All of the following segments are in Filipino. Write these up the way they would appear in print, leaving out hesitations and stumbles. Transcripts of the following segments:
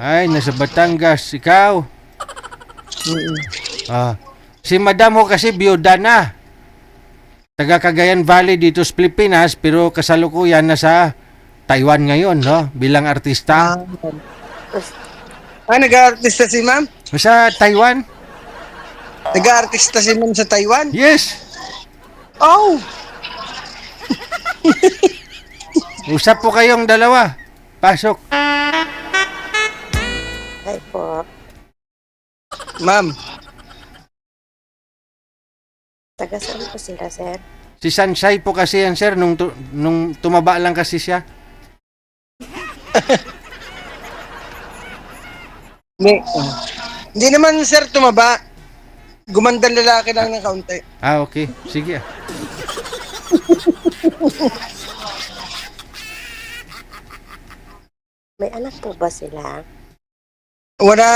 Ay, nasa Batangas. Ikaw? Mm. Ah. Si madam mo kasi biyuda na. Taga Cagayan Valley dito sa Pilipinas pero kasalukuyan nasa Taiwan ngayon, no? Bilang artista. Ah, nag-aartista si ma'am? Sa Taiwan? Nag-aartista si ma'am sa Taiwan? Yes. Oh! Usap po kayong dalawa. Pasok. Ay po, Ma'am, taga saan po sila, sir? Si Sansay po kasi yan, sir, nung tumaba lang kasi siya. hindi. Hindi naman sir tumaba. Gumandang lalaki lang ng kaunti. Ah, okay. Sige. May anak po ba sila? Wala,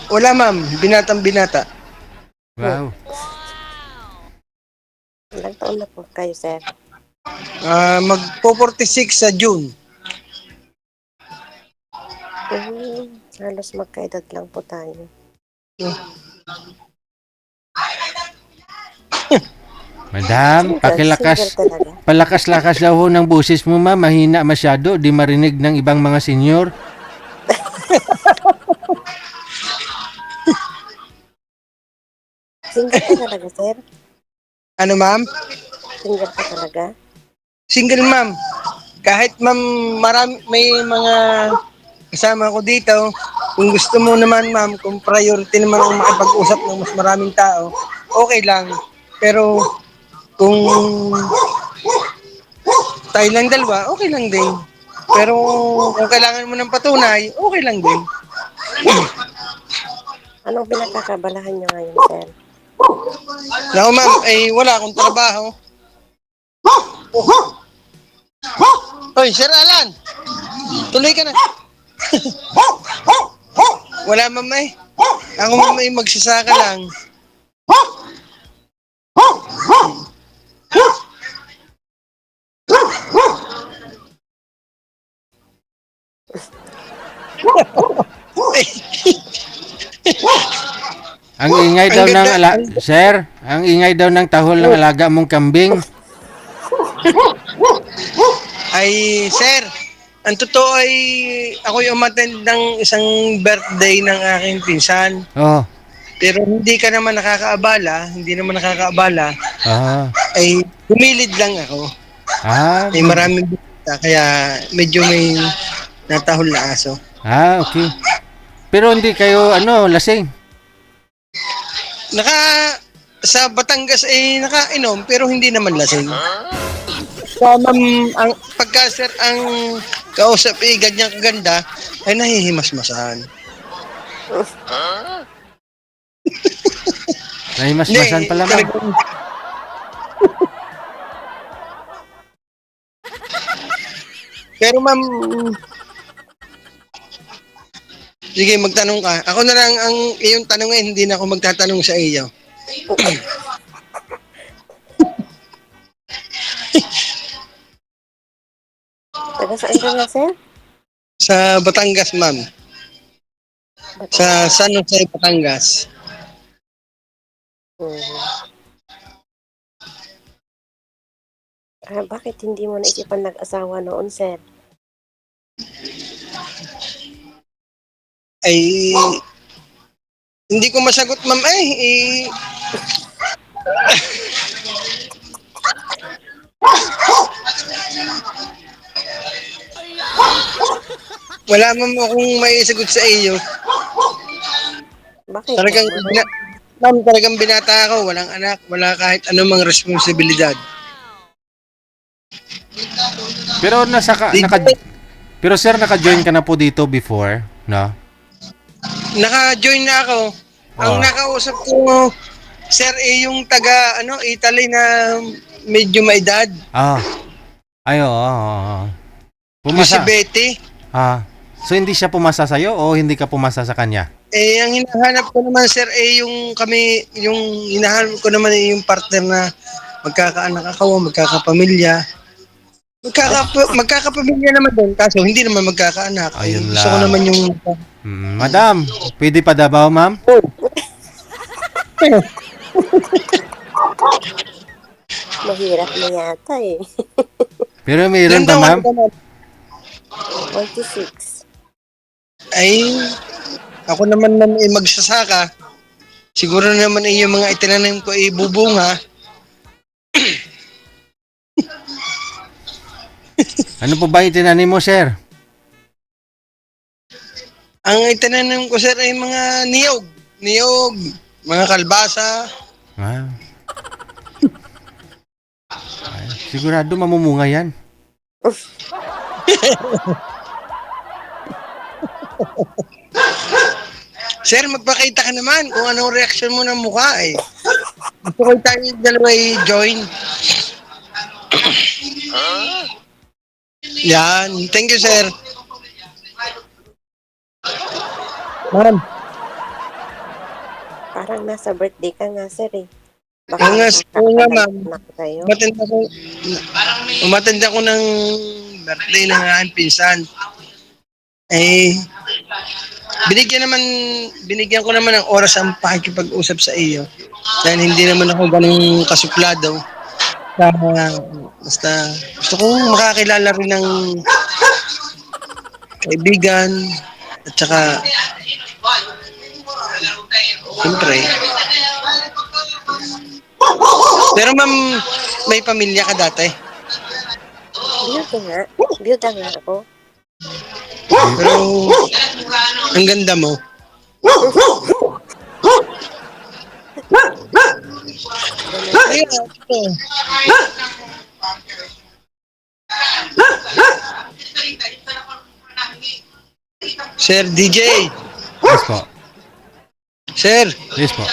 wala ma'am. Binatang binata. Wow. Ilang taon na po kayo, sir? Magpo-46 sa June. Halos magkaedad lang po tayo. Madam, Single talaga. palakas-lakas daw ho ng boses mo, ma'am. Mahina masyado. Di marinig ng ibang mga senior. Single ka talaga, sir? Ano ma'am? Single ka talaga? Single ma'am. Kahit ma'am marami, may mga kasama ko dito. Kung gusto mo naman ma'am, kung priority naman ang makipag-usap ng mas maraming tao, okay lang. Pero kung tayo lang dalawa, okay lang din. Pero kung kailangan mo ng patunay, okay lang din. Anong pinagkakabalahan niyo ngayon, sir? Naku ma'am, ay wala akong trabaho. Hoy, Sir Alan! Tuloy ka na. Wala ma'am eh. Ako ma'am ay magsasaka lang. Ang ingay Ang daw ng ganda. Sir, ang ingay daw ng tahol ng alaga mong kambing. Ay, sir, ang totoo ay ako'y umattend ng isang birthday ng aking pinsan. Oh. Pero hindi ka naman nakakaabala, hindi naman nakakaabala, Ah. ay humilid lang ako. Ah, Ay maraming bisita, kaya medyo may natahol na aso. okay. Pero hindi kayo lasing. Naka sa Batangas ay nakainom pero hindi naman lasing. Sa ma'am, ang pagka sir ang kausap ay ganyan kaganda ay nahihimasmasan. Nahimasmasan pala, ma'am. talagang- Pero ma'am, sige magtanong ka. Ako na lang ang iyong tanongin, hindi na ako magtatanong sa iyo. Taga saan ka nga, sir? Sa Batangas ma'am. Sa Batangas. San Jose, Batangas. Mhm. Bakit hindi mo naisipan nag-asawa noon, sir? Ay, hindi ko masagot ma'am wala ma'am akong maisagot sa iyo. Bakit Talagang, naman? ma'am, talagang binata ako, walang anak, wala kahit anumang responsibilidad. Pero pero sir, naka-join ka na po dito before, no? Naka-join na ako. Ang Oh. nakausap ko, sir, yung taga Italy na medyo may edad. Ah. Ay, oo. Yung si Pumasa. Betty. So hindi siya pumasa sa'yo o hindi ka pumasa sa kanya? Ang hinahanap ko naman, sir, yung hinahanap ko naman yung partner na magkakaanak ako, magkakapamilya. Magkakapamilya naman doon, kaso hindi naman magkakaanak. Ayun Gusto ko lang. naman yung... Madam, pwede pa daw, ma'am? Mahirap na yata eh. Pero Ilan mayroon pa, taong ma'am? ka na? 26. Ay, ako naman magsasaka. Siguro naman yung mga itinanim ko ibubunga. Ano po ba itinanim mo, sir? Ang itinanim ko sir ay mga niyog. Niyog, mga kalbasa. Ah. Ay, sigurado mamumunga yan. Sir, magpakita ka naman kung anong reaction mo ng mukha eh. Gusto ko tayo dalawa i-join. Yan. Thank you, sir. Ma'am, Parang nasa birthday ka nga, sir eh. Oo nga, oo nga, ma'am. Anak kayo. umatend ako ng birthday ng aking pinsan. Eh, binigyan ko naman ng oras ang pakikipag-usap sa iyo. Dahil hindi naman ako ganun kasuplado. Basta gusto kong makakilala rin ng kaibigan at saka siyempre. Pero ma'am, may pamilya ka dati. Biyuda nga. Biyuda nga ako. Pero ang ganda mo. Kaya, ito. Sir DJ, Yes po. sir, Yes po.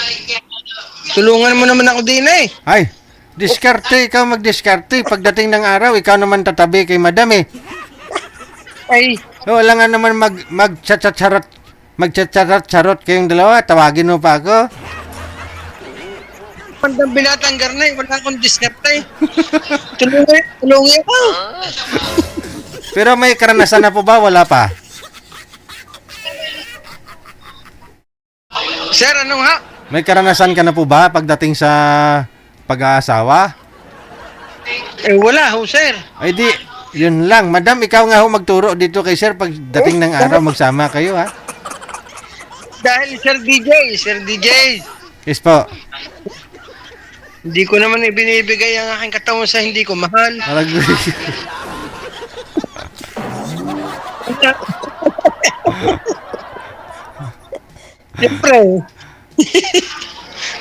tulungan mo naman ako din eh. Ay, diskarte. Ikaw magdiskarte. Pagdating ng araw, ikaw naman tatabi kay madam eh. Ay, Wala nga naman magchat-charot kayong dalawa. Tawagin mo pa ako. pandang binatang garnay, wala akong diskarte. Tulungan ako. Pero may karanasan na po ba? Wala pa. Sir, anong ha? May karanasan ka na po ba pagdating sa pag-aasawa? Eh, wala ho, sir. Ay di, yun lang. Madam, ikaw nga ho magturo dito kay sir pagdating ng araw magsama kayo ha. Dahil Sir DJ, Yes po. hindi ko naman ibinibigay ang aking katawan sa hindi ko mahal. Parang Siyempre.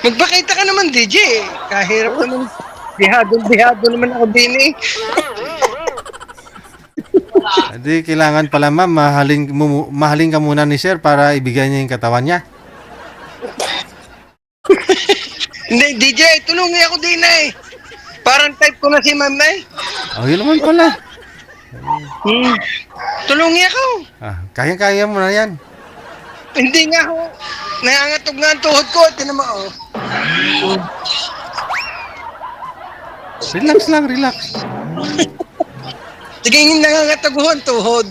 Magpakita ka naman, DJ. Kahirap naman. Bihado naman ako din eh. Hindi, kailangan pala ma'am, mahalin ka muna ni sir para ibigay niya yung katawan niya. Hindi, DJ, tulungi ako din eh. Parang type ko na si ma'am na eh. Oh, yun naman pala. Tulungi ako. Kaya-kaya mo na yan. Hindi nga ako. Nangangatog nga ang tuhod ko. Tinan mo, oh. Relax lang, relax. Sige, nangangatog ho ang tuhod.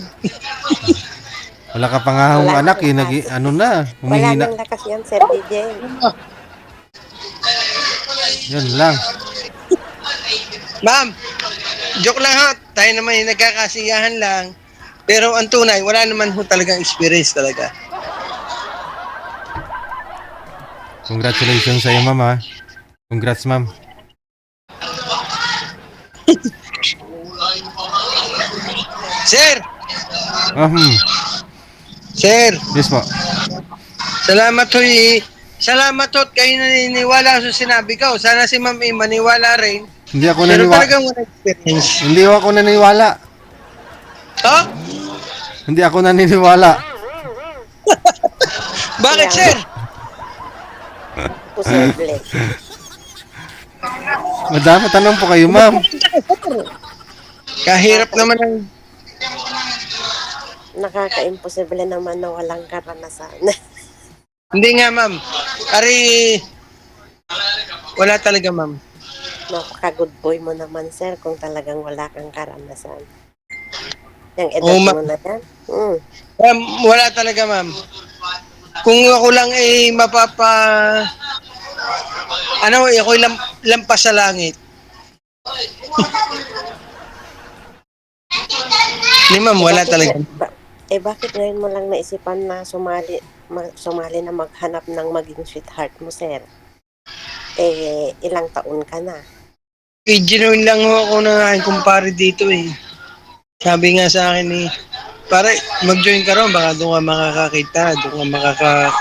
Wala ka pa nga hong Wala anak, nang eh, lakas. ano na, Wala humihina. nang lakas yan, Sir DJ. Yun lang. Ma'am, joke lang ha. Tayo naman yung nagkakasiyahan lang. Pero ang tunay, wala naman ho talagang experience talaga. Congratulations sa iyo, ma'am, ha. Congrats, ma'am. Sir! Hmm. Sir! Yes po. Salamat ho Salamat ho kayo naniniwala sa sinabi ko. Sana si Ma'am maniwala rin. Hindi ako Pero naniwala. talagang wala experience. Hindi ako naniniwala. Ha? Hindi ako naniniwala. Bakit, Yeah. sir? Posible. Madami tanong po kayo, ma'am. Kahirap naman ang... Nakaka-imposible naman na walang karanasan. Hindi nga, ma'am. Ari... Wala talaga, ma'am. Napaka-good boy mo naman, sir, kung talagang wala kang karanasan. Yung Oo, edad mo ma'am. na yan. Mm. Ma'am, wala talaga, ma'am. Kung ako lang ako lampas sa langit. Hindi, ma'am, Eh wala bakit nga, talaga. bakit ngayon mo lang naisipan na sumali na maghanap ng maging sweetheart mo, sir? Ilang taon ka na. Genuine lang ho ako ng aking kumpare dito eh. Sabi nga sa akin eh, pare, mag-join ka ron, baka doon ka makakakita, doon ka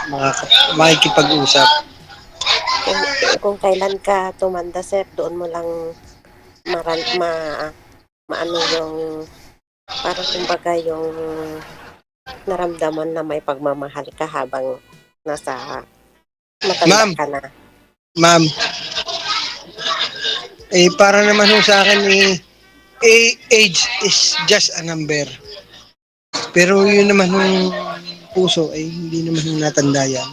makikipag-usap. Kung kailan ka tumanda, sir, doon mo lang maran, ma, maano yung, parang kumbaga yung naramdaman na may pagmamahal ka habang nasa matanda Ma'am, ka na. ma'am, para naman ho sa akin age is just a number. Pero yun naman yung puso ay hindi naman yung natanda yan.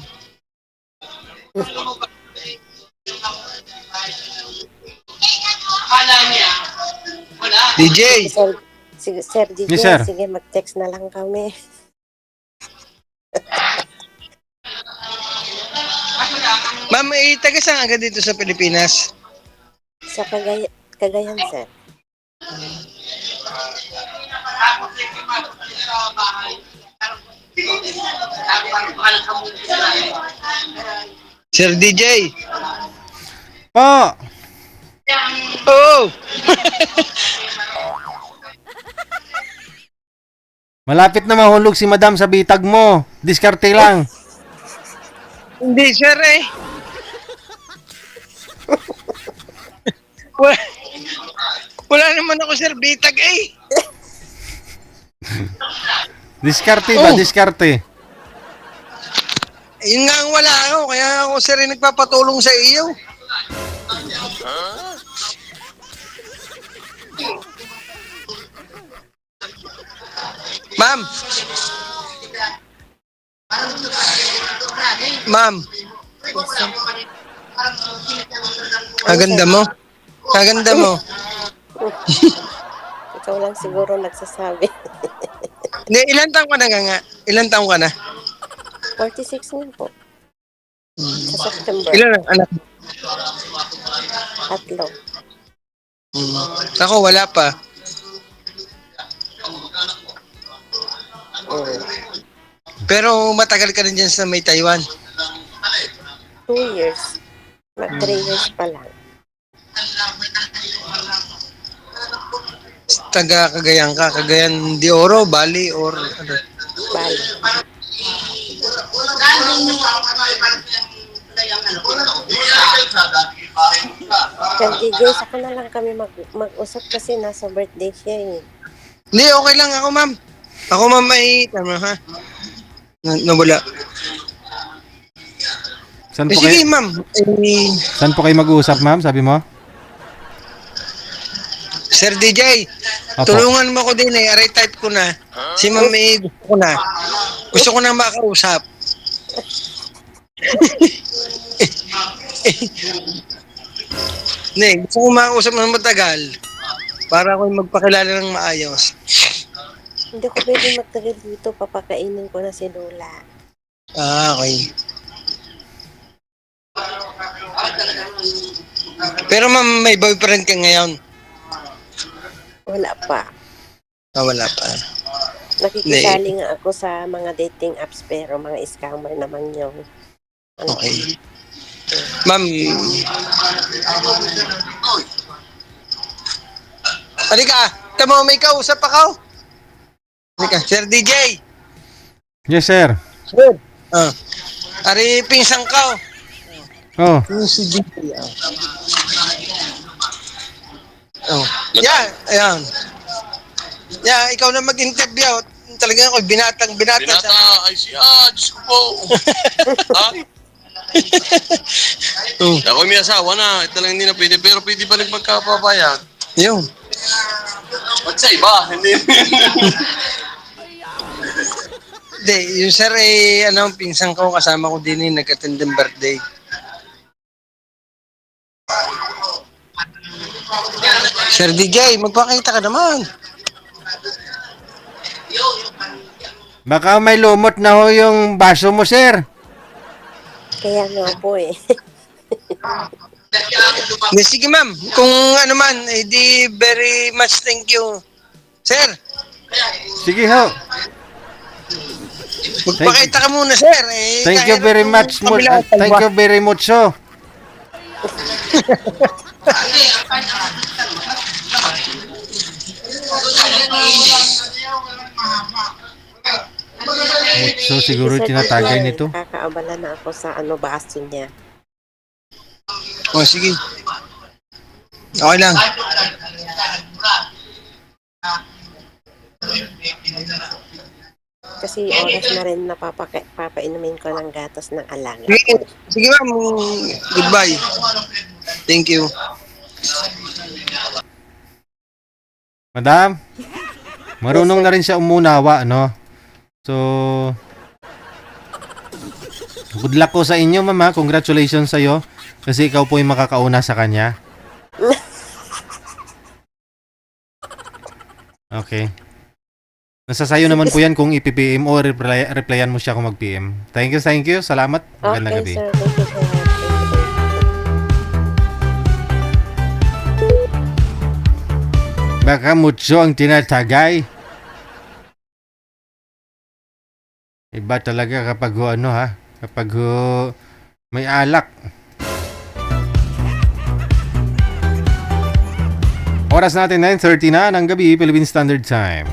Sige, DJ, sir. Sige, sir DJ, Yes, sir. sige, mag-text na lang kami. ma'am, taga saan agad dito sa Pilipinas? Sa Cagayan, sir. Sir DJ. Po! Oo. Malapit na mahulog si Madam sa bitag mo. Diskarte lang. Hindi, sir eh. Wala, wala naman ako, sir. Bitag eh. Diskarte ba? Oh. Diskarte. Yun nga ang wala ako. Kaya ako, sir, nagpapatulong sa iyo. Ma'am. Ma'am. Yes, sir. Kaganda mo. Kaganda mo. Ikaw lang siguro nagsasabi. Hindi, ilan taong ka na nga? Ilan taong ka na? 46 nga po. Sa September. Ilan ang anak mo? 3. Ako, wala pa. Mm. Pero matagal ka rin dyan sa may Taiwan. 2 years. Mag 3 years pa lang. Taga Cagayan ka. Cagayan de Oro, Bali, or ano? Bali. Sir DJ, saka na lang kami mag-usap kasi nasa birthday siya eh. Hindi, okay lang ako, ma'am. Ako, ma'am, ay, tama ha? Nawala. Saan Eh, po sige, kayo, ma'am. saan po kayo mag-uusap, ma'am? Sabi mo? Sir DJ, Opo. tulungan mo ko din eh. Aray type ko na. Si ma'am eh, gusto ko na. Gusto ko na makausap. Hindi, gusto ko makausap ng matagal. Para ako magpakilala ng maayos. Hindi ko pwedeng magtagal dito. Papakainin ko na si Lola. Okay. Pero ma'am, may boyfriend ka ngayon? Wala pa. Wala pa. Nakikisali nga ako sa mga dating apps pero mga scammer naman yung ano. Okay. Ma'am, halika, tamo may kausap ako. Halika, Sir DJ. Yes, sir. Sir. Ari, pinsang ka. Oh. Yung si DJ. Yeah, ayan. Yeah, ikaw na mag-interview. Talaga ako, binata. Binata, ay siya, Diyos ko po. Ha? Ako may asawa na, ito lang hindi na pwede, pero pwede pa rin magkapabayag. Yun. Ba't sa iba? Hindi. Hindi, yung sir eh, pinsang ko, kasama ko din nag-attend ng birthday. Sir DJ, magpakita ka naman. Baka may lumot na ho yung baso mo, sir. Kaya nga po eh. Sige ma'am, kung ano man, di very much thank you. Sir, Sige ho. magpakita ka muna sir. Thank you very much. Thank you very much, so. Mucho siguro Sir, tinatagay DJ, nito. Nakakaabala na ako sa baso niya. Oh, sige. Okay lang. Kasi oras na rin na papainumin ko ng gatas ng alaga. Sige, sige ma'am, goodbye. Thank you. Madam, marunong na rin siya umunawa, no? So, good luck ko sa inyo, mama. Congratulations sa'yo. Kasi ikaw po yung makakauna sa kanya. Okay. Nasa sayo naman po yan kung i-PM o replyan mo siya kung mag-PM. Thank you, thank you. Salamat. Magandang gabi. Okay, sir. Thank you, sir. Baka mucho ang tinatagay. Iba talaga kapag ano ha, kapag may alak. Oras natin 9:30 na ng gabi, Philippine Standard Time.